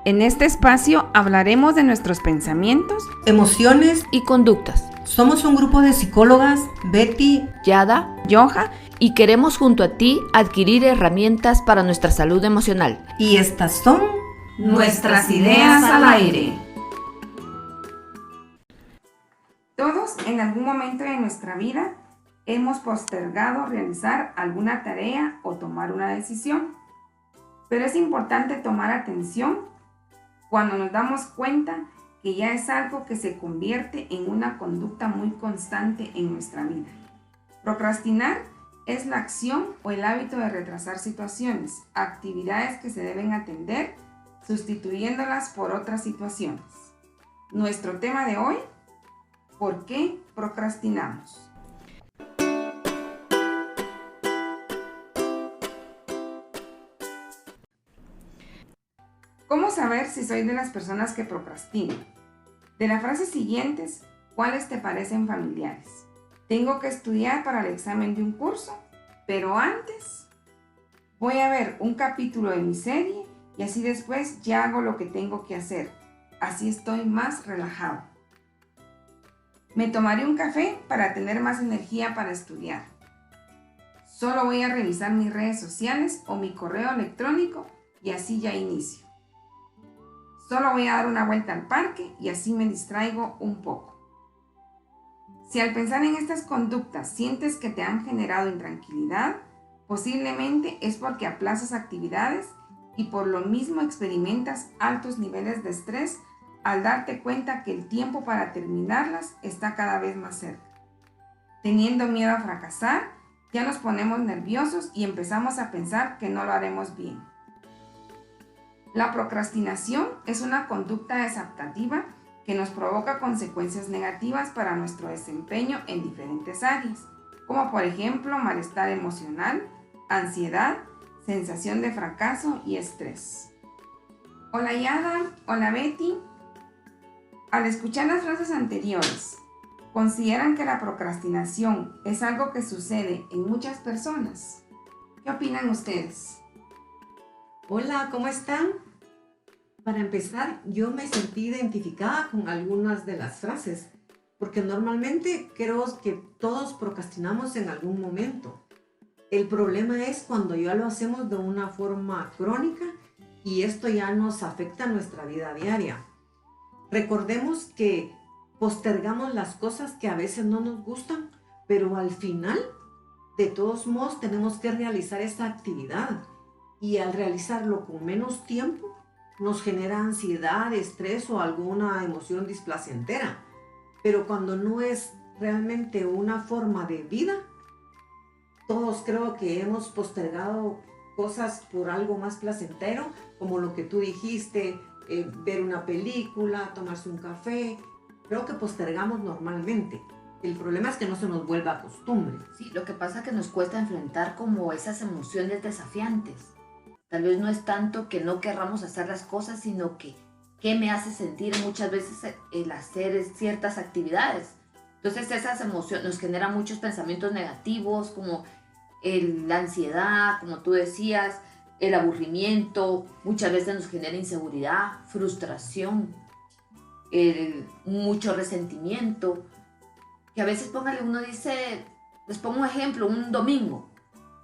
En este espacio hablaremos de nuestros pensamientos, emociones y conductas. Somos un grupo de psicólogas, Betty, Yada, Yoja, y queremos junto a ti adquirir herramientas para nuestra salud emocional. y estas son nuestras ideas al aire. Todos en algún momento de nuestra vida hemos postergado realizar alguna tarea o tomar una decisión, pero es importante tomar atención cuando nos damos cuenta que ya es algo que se convierte en una conducta muy constante en nuestra vida. Procrastinar es la acción o el hábito de retrasar situaciones, actividades que se deben atender, sustituyéndolas por otras situaciones. Nuestro tema de hoy: ¿por qué procrastinamos? ¿Cómo saber si soy de las personas que procrastinan? De las frases siguientes, ¿cuáles te parecen familiares? Tengo que estudiar para el examen de un curso, pero antes voy a ver un capítulo de mi serie y así después ya hago lo que tengo que hacer. Así estoy más relajado. Me tomaré un café para tener más energía para estudiar. Solo voy a revisar mis redes sociales o mi correo electrónico y así ya inicio. Solo voy a dar una vuelta al parque y así me distraigo un poco. Si al pensar en estas conductas sientes que te han generado intranquilidad, posiblemente es porque aplazas actividades y por lo mismo experimentas altos niveles de estrés al darte cuenta que el tiempo para terminarlas está cada vez más cerca. Teniendo miedo a fracasar, ya nos ponemos nerviosos y empezamos a pensar que no lo haremos bien. La procrastinación es una conducta desadaptativa que nos provoca consecuencias negativas para nuestro desempeño en diferentes áreas, como por ejemplo malestar emocional, ansiedad, sensación de fracaso y estrés. Hola Yada, hola Betty. Al escuchar las frases anteriores, ¿consideran que la procrastinación es algo que sucede en muchas personas? ¿Qué opinan ustedes? Hola, ¿cómo están? Para empezar, yo me sentí identificada con algunas de las frases, porque normalmente creo que todos procrastinamos en algún momento. El problema es cuando ya lo hacemos de una forma crónica y esto ya nos afecta a nuestra vida diaria. Recordemos que postergamos las cosas que a veces no nos gustan, pero al final, de todos modos, tenemos que realizar esa actividad. Y al realizarlo con menos tiempo, nos genera ansiedad, estrés o alguna emoción displacentera. Pero cuando no es realmente una forma de vida, todos creo que hemos postergado cosas por algo más placentero, como lo que tú dijiste, ver una película, tomarse un café. Creo que postergamos normalmente. El problema es que no se nos vuelva costumbre. Sí, lo que pasa es que nos cuesta enfrentar como esas emociones desafiantes. Tal vez no es tanto que no querramos hacer las cosas, sino que qué me hace sentir muchas veces el hacer ciertas actividades. Entonces esas emociones nos generan muchos pensamientos negativos, como la ansiedad, como tú decías, el aburrimiento, muchas veces nos genera inseguridad, frustración, mucho resentimiento, que a veces uno dice, les pongo un ejemplo, un domingo,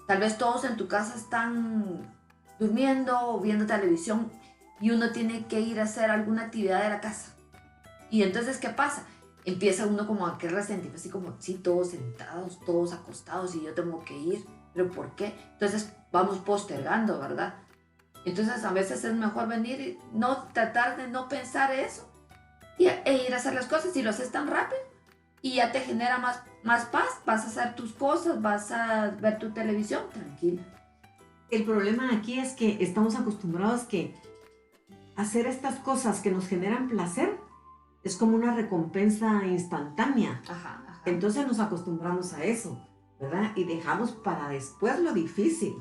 tal vez todos en tu casa están durmiendo o viendo televisión y uno tiene que ir a hacer alguna actividad de la casa. Y entonces, ¿qué pasa? Empieza uno como a querer resentir, así como, sí, todos sentados, todos acostados y yo tengo que ir, ¿pero por qué? Entonces vamos postergando, ¿verdad? Entonces a veces es mejor venir y no tratar de no pensar eso e ir a hacer las cosas. Y lo haces tan rápido y ya te genera más paz, vas a hacer tus cosas, vas a ver tu televisión tranquila. El problema aquí es que estamos acostumbrados que hacer estas cosas que nos generan placer es como una recompensa instantánea. Ajá. Entonces nos acostumbramos a eso, ¿verdad? Y dejamos para después lo difícil.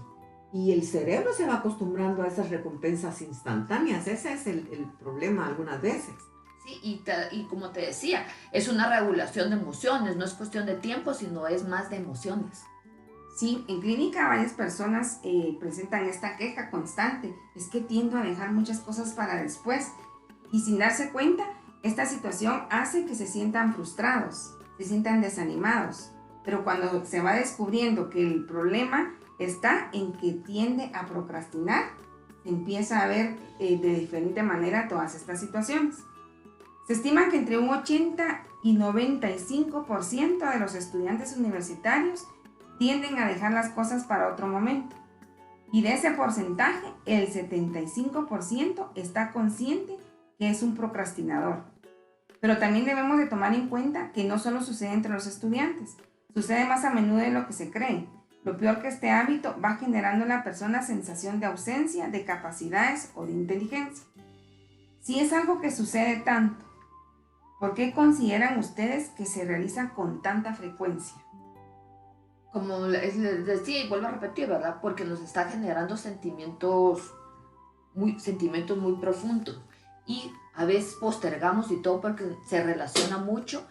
Y el cerebro se va acostumbrando a esas recompensas instantáneas. Ese es el problema algunas veces. Sí, y como te decía, es una regulación de emociones, no es cuestión de tiempo, sino es más de emociones. Sí, en clínica varias personas presentan esta queja constante. Es que tiendo a dejar muchas cosas para después. Y sin darse cuenta, esta situación hace que se sientan frustrados, se sientan desanimados. Pero cuando se va descubriendo que el problema está en que tiende a procrastinar, se empieza a ver de diferente manera todas estas situaciones. Se estima que entre un 80 y 95% de los estudiantes universitarios tienden a dejar las cosas para otro momento. Y de ese porcentaje, el 75% está consciente que es un procrastinador. Pero también debemos de tomar en cuenta que no solo sucede entre los estudiantes, sucede más a menudo de lo que se cree. Lo peor que este hábito va generando en la persona sensación de ausencia de capacidades o de inteligencia. Si es algo que sucede tanto, ¿por qué consideran ustedes que se realiza con tanta frecuencia? Como les decía y vuelvo a repetir, ¿verdad? Porque nos está generando sentimientos muy profundos. Y a veces postergamos y todo porque se relaciona mucho.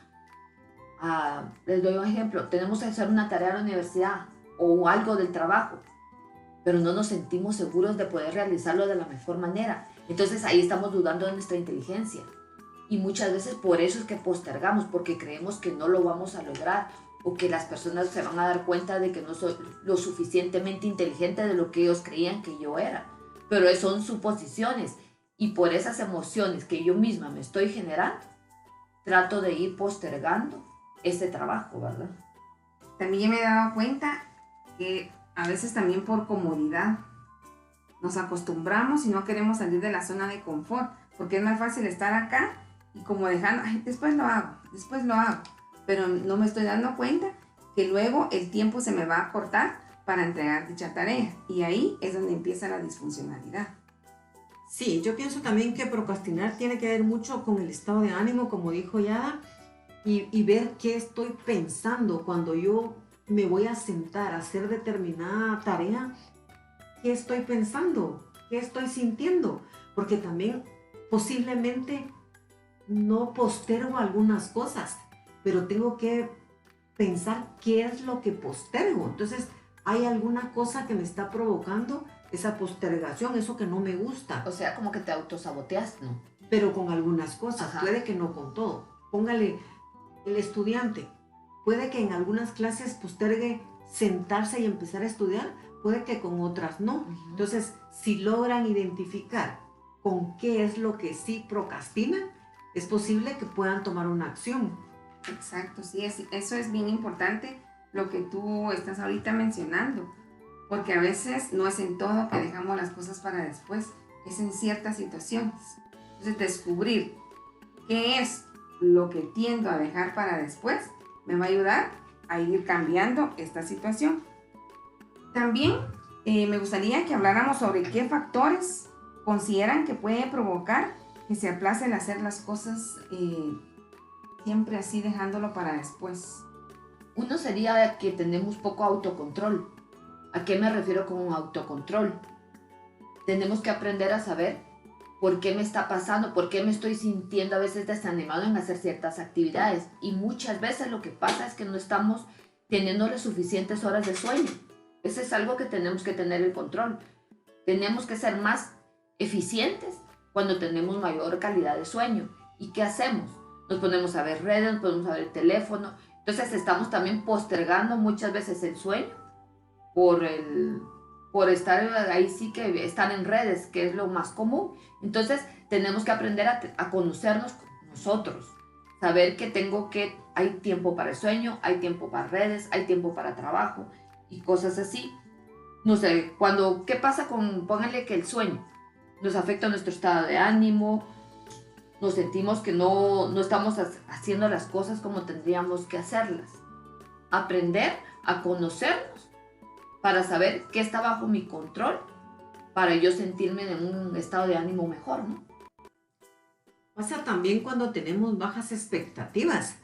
Les doy un ejemplo. Tenemos que hacer una tarea de la universidad o algo del trabajo, pero no nos sentimos seguros de poder realizarlo de la mejor manera. Entonces ahí estamos dudando de nuestra inteligencia. Y muchas veces por eso es que postergamos, porque creemos que no lo vamos a lograr o que las personas se van a dar cuenta de que no soy lo suficientemente inteligente de lo que ellos creían que yo era. Pero son suposiciones y por esas emociones que yo misma me estoy generando, trato de ir postergando ese trabajo, ¿verdad? También me he dado cuenta que a veces también por comodidad nos acostumbramos y no queremos salir de la zona de confort, porque es más fácil estar acá y como dejando, después lo hago, pero no me estoy dando cuenta que luego el tiempo se me va a cortar para entregar dicha tarea y ahí es donde empieza la disfuncionalidad. Sí, yo pienso también que procrastinar tiene que ver mucho con el estado de ánimo, como dijo Yada, y ver qué estoy pensando cuando yo me voy a sentar a hacer determinada tarea. ¿Qué estoy pensando? ¿Qué estoy sintiendo? Porque también posiblemente no postergo algunas cosas, pero tengo que pensar qué es lo que postergo. Entonces, ¿hay alguna cosa que me está provocando esa postergación, eso que no me gusta? O sea, como que te autosaboteas, ¿no? Pero con algunas cosas, Ajá. puede que no con todo. Póngale, el estudiante, puede que en algunas clases postergue sentarse y empezar a estudiar, puede que con otras no. Entonces, si logran identificar con qué es lo que sí procrastinan, es posible que puedan tomar una acción. Exacto, sí, eso es bien importante lo que tú estás ahorita mencionando, porque a veces no es en todo que dejamos las cosas para después, es en ciertas situaciones. Entonces, descubrir qué es lo que tiendo a dejar para después me va a ayudar a ir cambiando esta situación. También me gustaría que habláramos sobre qué factores consideran que puede provocar que se aplace el hacer las cosas siempre así dejándolo para después. Uno sería que tenemos poco autocontrol. ¿A qué me refiero con un autocontrol? Tenemos que aprender a saber por qué me está pasando, por qué me estoy sintiendo a veces desanimado en hacer ciertas actividades. Y muchas veces lo que pasa es que no estamos teniendo suficientes horas de sueño. Eso es algo que tenemos que tener el control. Tenemos que ser más eficientes cuando tenemos mayor calidad de sueño. ¿Y qué hacemos? Nos ponemos a ver redes, nos ponemos a ver el teléfono. Entonces estamos también postergando muchas veces el sueño por estar ahí, sí que estar en redes, que es lo más común. Entonces tenemos que aprender a conocernos nosotros, saber que hay tiempo para el sueño, hay tiempo para redes, hay tiempo para trabajo y cosas así. No sé, ¿qué pasa pónganle que el sueño nos afecta nuestro estado de ánimo? Nos sentimos que no estamos haciendo las cosas como tendríamos que hacerlas. Aprender a conocernos para saber qué está bajo mi control, para yo sentirme en un estado de ánimo mejor, ¿no? Pasa también cuando tenemos bajas expectativas,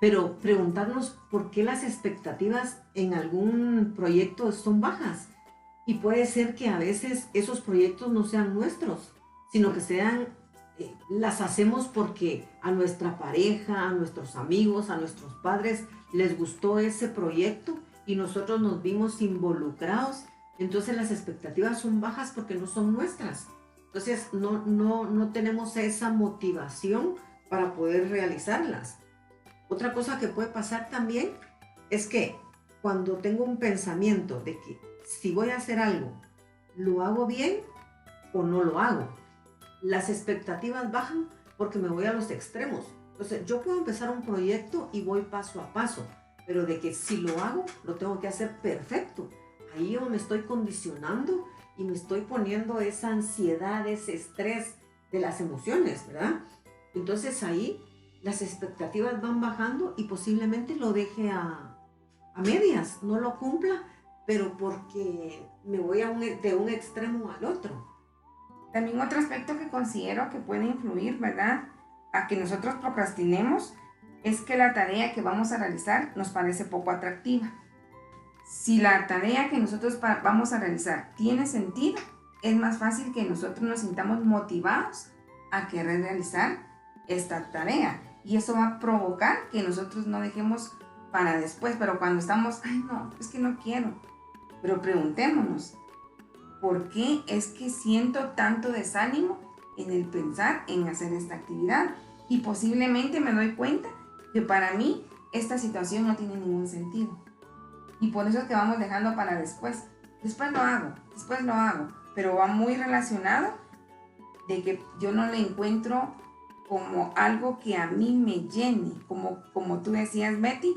pero preguntarnos por qué las expectativas en algún proyecto son bajas. Y puede ser que a veces esos proyectos no sean nuestros, sino que las hacemos porque a nuestra pareja, a nuestros amigos, a nuestros padres les gustó ese proyecto y nosotros nos vimos involucrados, entonces las expectativas son bajas porque no son nuestras. Entonces no tenemos esa motivación para poder realizarlas. Otra cosa que puede pasar también es que cuando tengo un pensamiento de que si voy a hacer algo, ¿lo hago bien o no lo hago? Las expectativas bajan porque me voy a los extremos. Entonces yo puedo empezar un proyecto y voy paso a paso, pero de que si lo hago, lo tengo que hacer perfecto. Ahí yo me estoy condicionando y me estoy poniendo esa ansiedad, ese estrés de las emociones, ¿verdad? Entonces ahí las expectativas van bajando y posiblemente lo deje a medias, no lo cumpla, pero porque me voy de un extremo al otro. También otro aspecto que considero que puede influir, ¿verdad?, a que nosotros procrastinemos, es que la tarea que vamos a realizar nos parece poco atractiva. Si la tarea que nosotros vamos a realizar tiene sentido, es más fácil que nosotros nos sintamos motivados a querer realizar esta tarea. Y eso va a provocar que nosotros no dejemos para después. Pero cuando estamos, ay no, es que no quiero. Pero preguntémonos, ¿por qué es que siento tanto desánimo en el pensar en hacer esta actividad? Y posiblemente me doy cuenta que para mí esta situación no tiene ningún sentido. Y por eso es que vamos dejando para después. Después lo hago. Pero va muy relacionado de que yo no le encuentro como algo que a mí me llene. Como tú decías, Betty,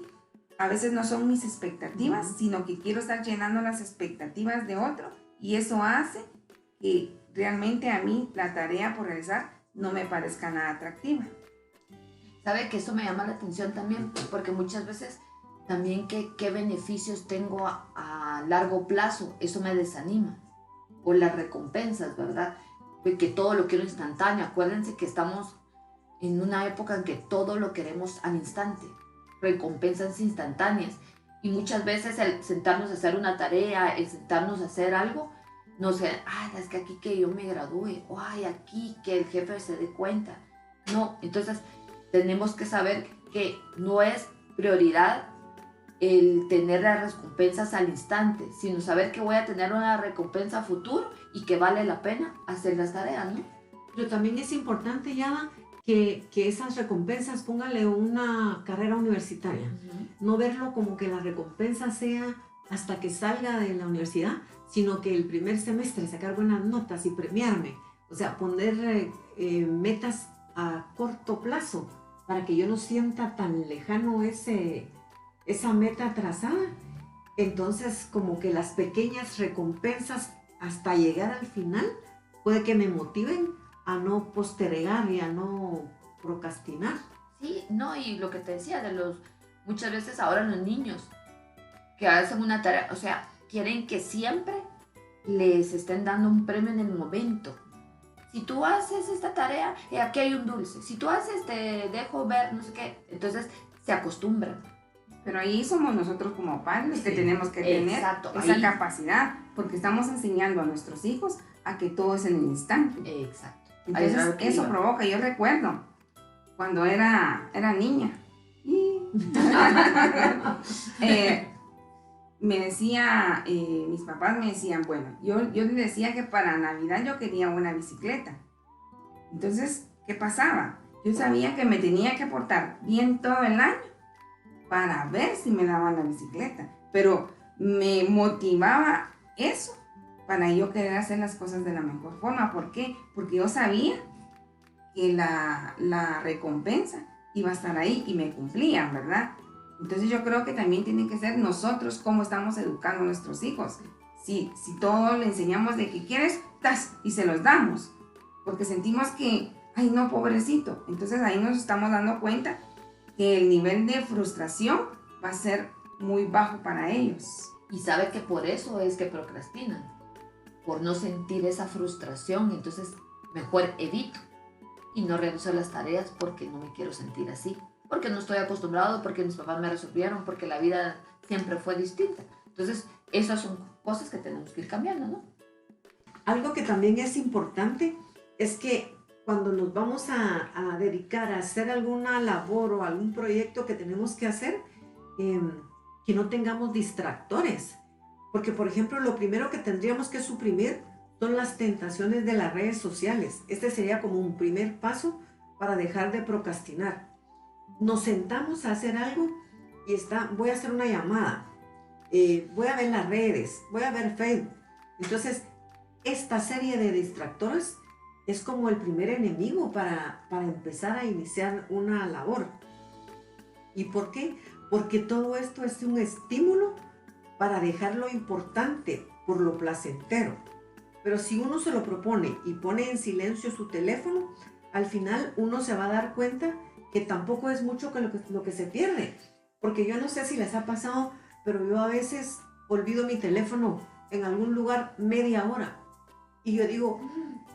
a veces no son mis expectativas, sino que quiero estar llenando las expectativas de otro. Y eso hace que realmente a mí la tarea por realizar no me parezca nada atractiva. ¿Sabe que eso me llama la atención también? Porque muchas veces también qué beneficios tengo a largo plazo, eso me desanima. O las recompensas, ¿verdad? Que todo lo quiero instantáneo. Acuérdense que estamos en una época en que todo lo queremos al instante. Recompensas instantáneas. Y muchas veces el sentarnos a hacer una tarea, el sentarnos a hacer algo, no sé, es que aquí que yo me gradúe, o aquí que el jefe se dé cuenta. No, entonces tenemos que saber que no es prioridad el tener las recompensas al instante, sino saber que voy a tener una recompensa a futuro y que vale la pena hacer las tareas, ¿no? Pero también es importante, Yada, que esas recompensas, póngale una carrera universitaria, no verlo como que la recompensa sea hasta que salga de la universidad, sino que el primer semestre sacar buenas notas y premiarme, o sea, poner metas a corto plazo para que yo no sienta tan lejano esa meta trazada. Entonces como que las pequeñas recompensas hasta llegar al final puede que me motiven a no postergar y a no procrastinar. Sí, no, y lo que te decía muchas veces ahora los niños que hacen una tarea, o sea, quieren que siempre les estén dando un premio en el momento. Si tú haces esta tarea, aquí hay un dulce. Si tú haces, te dejo ver, no sé qué. Entonces se acostumbran. Pero ahí somos nosotros como padres que tenemos que tener esa capacidad, porque estamos enseñando a nuestros hijos a que todo es en el instante. Exacto. Entonces eso provoca, yo recuerdo cuando era niña, me decía, mis papás me decían, bueno, yo les decía que para Navidad yo quería una bicicleta. Entonces, ¿qué pasaba? Yo sabía que me tenía que portar bien todo el año para ver si me daban la bicicleta, pero me motivaba eso para yo querer hacer las cosas de la mejor forma. ¿Por qué? Porque yo sabía que la recompensa iba a estar ahí y me cumplían, ¿verdad? Entonces yo creo que también tiene que ser nosotros cómo estamos educando a nuestros hijos. Si todo le enseñamos de que quieres, tas, y se los damos, porque sentimos que, ay no, pobrecito. Entonces ahí nos estamos dando cuenta que el nivel de frustración va a ser muy bajo para ellos. Y sabe que por eso es que procrastinan, por no sentir esa frustración. Entonces mejor evito y no realizo las tareas porque no me quiero sentir así, porque no estoy acostumbrado, porque mis papás me resolvieron, porque la vida siempre fue distinta. Entonces esas son cosas que tenemos que ir cambiando, ¿no? Algo que también es importante es que cuando nos vamos a dedicar a hacer alguna labor o algún proyecto que tenemos que hacer, que que no tengamos distractores. Porque, por ejemplo, lo primero que tendríamos que suprimir son las tentaciones de las redes sociales. Este sería como un primer paso para dejar de procrastinar. Nos sentamos a hacer algo y voy a hacer una llamada, voy a ver las redes, voy a ver Facebook. Entonces, esta serie de distractores es como el primer enemigo para empezar a iniciar una labor. ¿Y por qué? Porque todo esto es un estímulo para dejar lo importante por lo placentero. Pero si uno se lo propone y pone en silencio su teléfono, al final uno se va a dar cuenta que tampoco es mucho lo que se pierde. Porque yo no sé si les ha pasado, pero yo a veces olvido mi teléfono en algún lugar media hora. Y yo digo,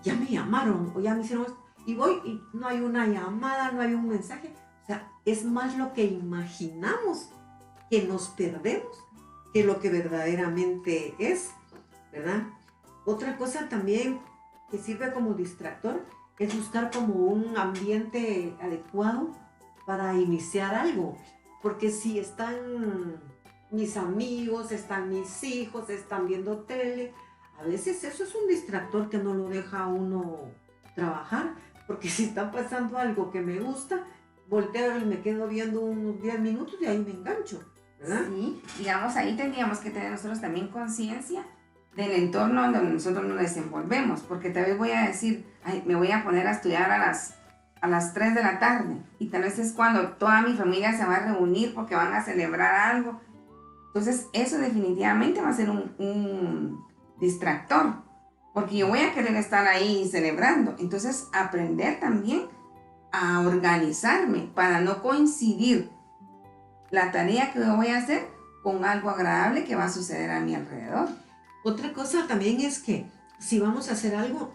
ya me llamaron o ya me hicieron esto. Y voy y no hay una llamada, no hay un mensaje. O sea, es más lo que imaginamos que nos perdemos que lo que verdaderamente es, ¿verdad? Otra cosa también que sirve como distractor es buscar como un ambiente adecuado para iniciar algo. Porque si están mis amigos, están mis hijos, están viendo tele, a veces eso es un distractor que no lo deja a uno trabajar. Porque si está pasando algo que me gusta, volteo y me quedo viendo unos 10 minutos y ahí me engancho, ¿verdad? Sí, digamos, ahí tendríamos que tener nosotros también conciencia del entorno donde nosotros nos desenvolvemos, porque tal vez voy a decir, ay, me voy a poner a estudiar a las 3 de la tarde, y tal vez es cuando toda mi familia se va a reunir porque van a celebrar algo. Entonces eso definitivamente va a ser un distractor, porque yo voy a querer estar ahí celebrando. Entonces aprender también a organizarme para no coincidir la tarea que yo voy a hacer con algo agradable que va a suceder a mi alrededor. Otra cosa también es que si vamos a hacer algo,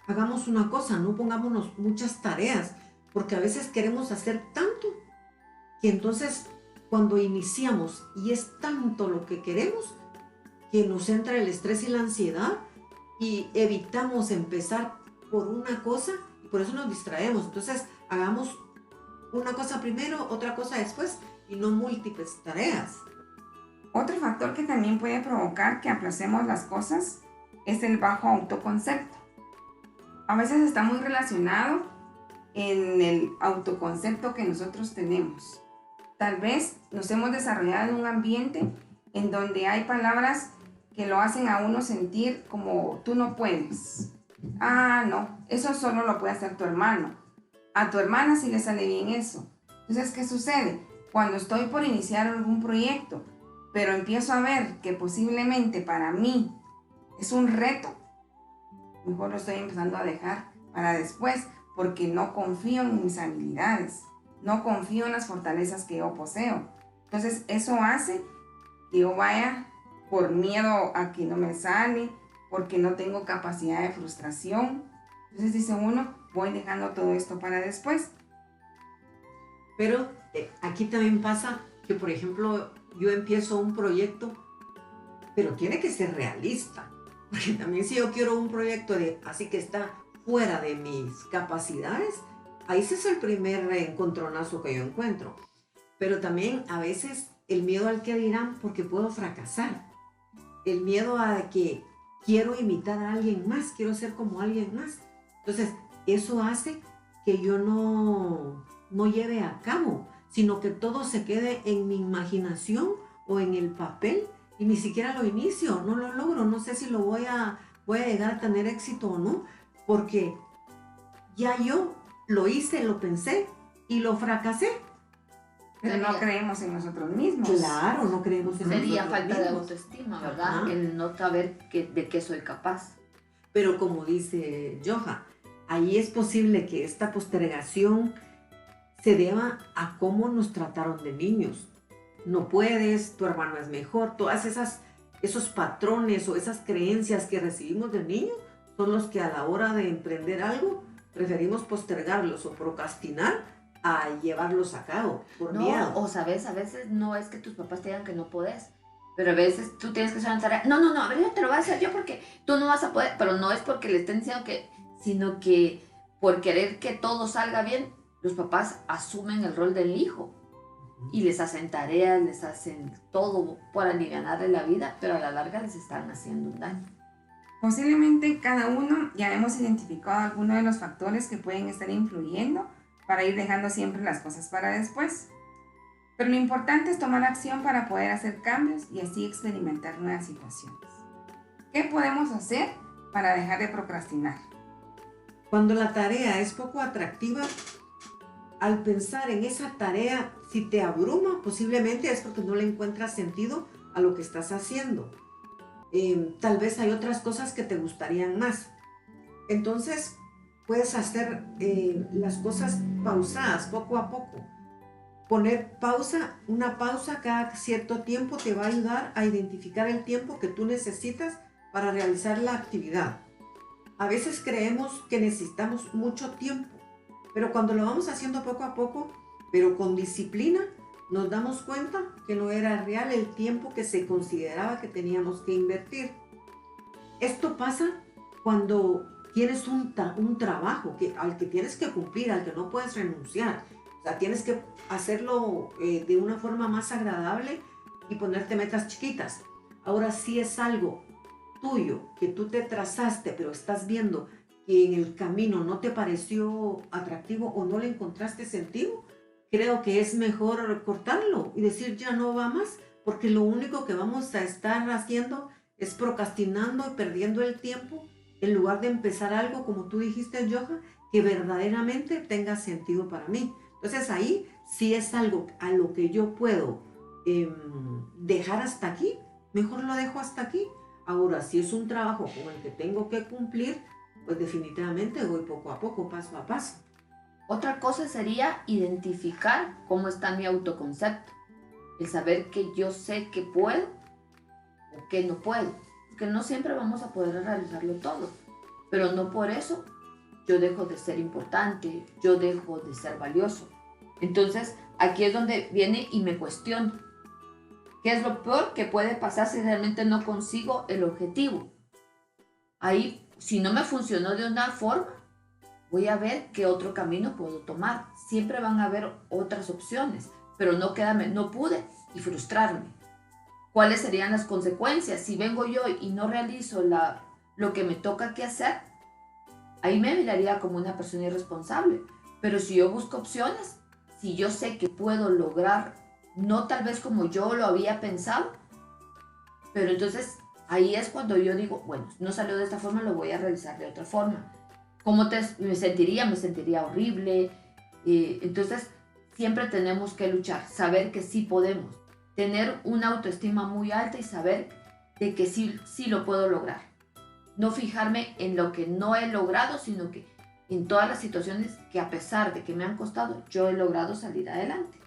hagamos una cosa, no pongámonos muchas tareas, porque a veces queremos hacer tanto que entonces cuando iniciamos y es tanto lo que queremos que nos entra el estrés y la ansiedad y evitamos empezar por una cosa y por eso nos distraemos. Entonces hagamos una cosa primero, otra cosa después y no múltiples tareas. Otro factor que también puede provocar que aplacemos las cosas es el bajo autoconcepto. A veces está muy relacionado en el autoconcepto que nosotros tenemos. Tal vez nos hemos desarrollado en un ambiente en donde hay palabras que lo hacen a uno sentir como tú no puedes. Ah, no, eso solo lo puede hacer tu hermano. A tu hermana sí le sale bien eso. Entonces, ¿qué sucede? Cuando estoy por iniciar algún proyecto, pero empiezo a ver que posiblemente para mí es un reto, mejor lo estoy empezando a dejar para después, porque no confío en mis habilidades, no confío en las fortalezas que yo poseo. Entonces eso hace que yo vaya por miedo a que no me sale, porque no tengo capacidad de frustración. Entonces dice uno, voy dejando todo esto para después. Pero aquí también pasa que, por ejemplo, yo empiezo un proyecto, pero tiene que ser realista. Porque también si yo quiero un proyecto así que está fuera de mis capacidades, ahí ese es el primer encontronazo que yo encuentro. Pero también a veces el miedo al que dirán porque puedo fracasar. El miedo a que quiero imitar a alguien más, quiero ser como alguien más. Entonces, eso hace que yo no lleve a cabo, sino que todo se quede en mi imaginación o en el papel y ni siquiera lo inicio, no lo logro, no sé si voy a llegar a tener éxito o no, porque ya yo lo hice, lo pensé y lo fracasé. Pero no creemos en nosotros mismos. Claro, no creemos en nosotros mismos. Sería falta de autoestima, ¿verdad? Ajá. El no saber de qué soy capaz. Pero como dice Joha, ahí es posible que esta postergación se deba a cómo nos trataron de niños. No puedes, tu hermano es mejor, todas esos patrones o esas creencias que recibimos de niños son los que a la hora de emprender algo preferimos postergarlos o procrastinar a llevarlos a cabo por miedo. O sabes, a veces no es que tus papás te digan que no podés, pero a veces tú tienes que hacer una tarea. No, a ver, yo te lo voy a hacer yo porque tú no vas a poder, pero no es porque le estén diciendo que, sino que por querer que todo salga bien, los papás asumen el rol del hijo. y les hacen tareas, les hacen todo por alivianarle la vida, pero a la larga les están haciendo un daño. Posiblemente cada uno ya hemos identificado algunos de los factores que pueden estar influyendo para ir dejando siempre las cosas para después. Pero lo importante es tomar acción para poder hacer cambios y así experimentar nuevas situaciones. ¿Qué podemos hacer para dejar de procrastinar? Cuando la tarea es poco atractiva, al pensar en esa tarea, si te abruma, posiblemente es porque no le encuentras sentido a lo que estás haciendo. Tal vez hay otras cosas que te gustarían más. Entonces, puedes hacer las cosas pausadas, poco a poco. Poner una pausa cada cierto tiempo te va a ayudar a identificar el tiempo que tú necesitas para realizar la actividad. A veces creemos que necesitamos mucho tiempo, pero cuando lo vamos haciendo poco a poco, pero con disciplina, nos damos cuenta que no era real el tiempo que se consideraba que teníamos que invertir. Esto pasa cuando tienes un trabajo al que tienes que cumplir, al que no puedes renunciar. O sea, tienes que hacerlo de una forma más agradable y ponerte metas chiquitas. Ahora, si es algo tuyo que tú te trazaste, pero estás viendo que en el camino no te pareció atractivo o no le encontraste sentido, creo que es mejor cortarlo y decir ya no va más, porque lo único que vamos a estar haciendo es procrastinando y perdiendo el tiempo en lugar de empezar algo, como tú dijiste, Johan, que verdaderamente tenga sentido para mí. Entonces ahí, si es algo a lo que yo puedo dejar hasta aquí, mejor lo dejo hasta aquí. Ahora, si es un trabajo con el que tengo que cumplir, pues definitivamente voy poco a poco, paso a paso. Otra cosa sería identificar cómo está mi autoconcepto. El saber que yo sé que puedo o que no puedo. Porque no siempre vamos a poder realizarlo todo. Pero no por eso yo dejo de ser importante, yo dejo de ser valioso. Entonces, aquí es donde viene y me cuestiono. ¿Qué es lo peor que puede pasar si realmente no consigo el objetivo? Ahí, si no me funcionó de una forma, voy a ver qué otro camino puedo tomar. Siempre van a haber otras opciones, pero no pude y frustrarme. ¿Cuáles serían las consecuencias? Si vengo yo y no realizo lo que me toca que hacer, ahí me miraría como una persona irresponsable. Pero si yo busco opciones, si yo sé que puedo lograr, no tal vez como yo lo había pensado, pero entonces ahí es cuando yo digo, bueno, no salió de esta forma, lo voy a realizar de otra forma. ¿Cómo me sentiría? Me sentiría horrible. Entonces, siempre tenemos que luchar, saber que sí podemos, tener una autoestima muy alta y saber de que sí lo puedo lograr. No fijarme en lo que no he logrado, sino que en todas las situaciones que a pesar de que me han costado, yo he logrado salir adelante.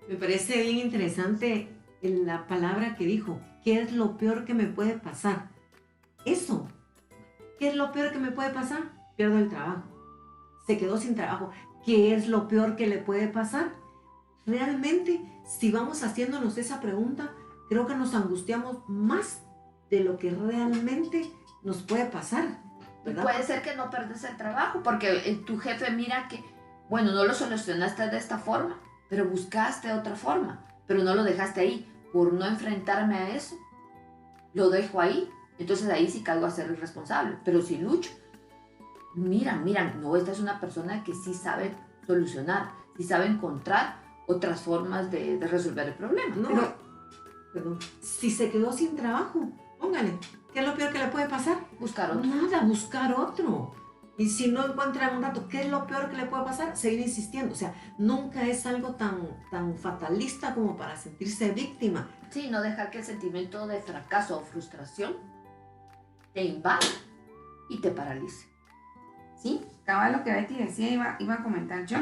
Me parece bien interesante la palabra que dijo, ¿qué es lo peor que me puede pasar? Eso, ¿qué es lo peor que me puede pasar? Pierdo el trabajo, se quedó sin trabajo. ¿Qué es lo peor que le puede pasar? Realmente, si vamos haciéndonos esa pregunta, creo que nos angustiamos más de lo que realmente nos puede pasar, ¿verdad? Puede ser que no perdes el trabajo, porque tu jefe mira que, bueno, no lo solucionaste de esta forma, pero buscaste otra forma, pero no lo dejaste ahí. Por no enfrentarme a eso, lo dejo ahí. Entonces ahí sí caigo a ser irresponsable. Pero si lucho, mira, no, esta es una persona que sí sabe solucionar, sí sabe encontrar otras formas de resolver el problema. No, perdón. Si se quedó sin trabajo, póngale, ¿qué es lo peor que le puede pasar? Buscar otro. Nada, buscar otro. Y si no encuentra un rato, ¿qué es lo peor que le puede pasar? Seguir insistiendo. O sea, nunca es algo tan fatalista como para sentirse víctima. Sí, no dejar que el sentimiento de fracaso o frustración te invada y te paralice. ¿Sí? Cabal, lo que Betty decía, iba a comentar yo,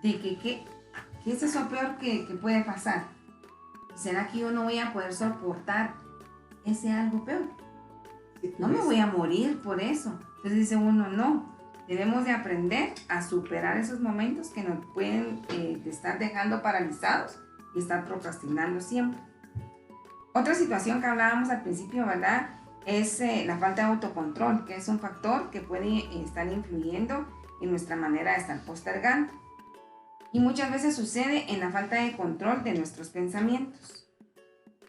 de que es eso peor que puede pasar. ¿Será que yo no voy a poder soportar ese algo peor? No me voy a morir por eso. Entonces dice uno, no, debemos de aprender a superar esos momentos que nos pueden estar dejando paralizados y estar procrastinando siempre. Otra situación que hablábamos al principio, ¿verdad? Es la falta de autocontrol, que es un factor que puede estar influyendo en nuestra manera de estar postergando. y muchas veces sucede en la falta de control de nuestros pensamientos.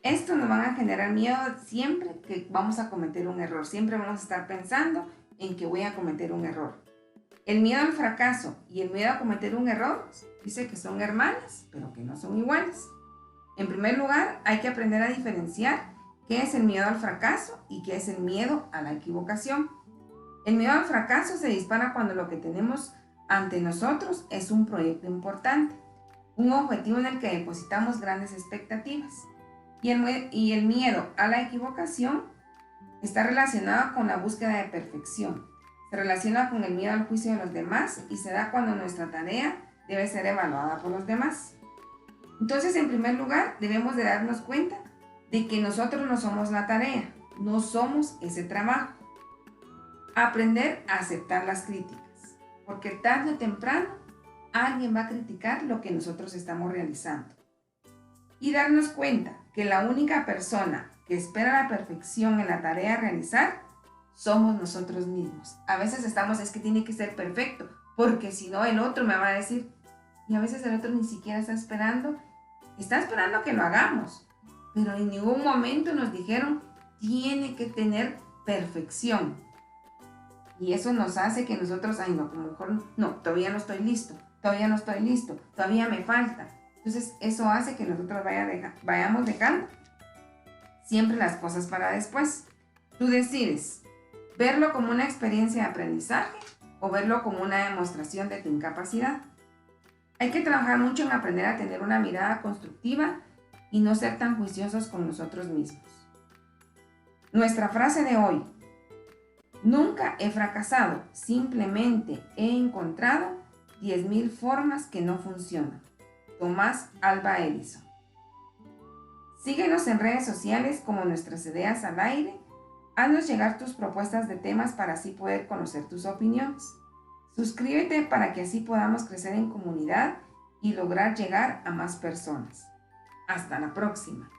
Esto nos va a generar miedo siempre que vamos a cometer un error. Siempre vamos a estar pensando en que voy a cometer un error. El miedo al fracaso y el miedo a cometer un error dice que son hermanas, pero que no son iguales. En primer lugar, hay que aprender a diferenciar qué es el miedo al fracaso y qué es el miedo a la equivocación. El miedo al fracaso se dispara cuando lo que tenemos ante nosotros es un proyecto importante, un objetivo en el que depositamos grandes expectativas. Y el miedo a la equivocación está relacionado con la búsqueda de perfección. Se relaciona con el miedo al juicio de los demás y se da cuando nuestra tarea debe ser evaluada por los demás. Entonces, en primer lugar, debemos de darnos cuenta de que nosotros no somos la tarea, no somos ese trabajo. Aprender a aceptar las críticas, porque tarde o temprano alguien va a criticar lo que nosotros estamos realizando. Y darnos cuenta que la única persona que espera la perfección en la tarea a realizar somos nosotros mismos. A veces es que tiene que ser perfecto, porque si no el otro me va a decir, y a veces el otro ni siquiera está esperando que lo hagamos, pero en ningún momento nos dijeron, tiene que tener perfección. Y eso nos hace que nosotros, todavía no estoy listo, todavía me falta. Entonces eso hace que nosotros vayamos dejando siempre las cosas para después. Tú decides verlo como una experiencia de aprendizaje o verlo como una demostración de tu incapacidad. Hay que trabajar mucho en aprender a tener una mirada constructiva y no ser tan juiciosos con nosotros mismos. Nuestra frase de hoy: nunca he fracasado, simplemente he encontrado 10,000 formas que no funcionan. Tomás Alva Edison. Síguenos en redes sociales como Nuestras Ideas al Aire. Haznos llegar tus propuestas de temas para así poder conocer tus opiniones. Suscríbete para que así podamos crecer en comunidad y lograr llegar a más personas. Hasta la próxima.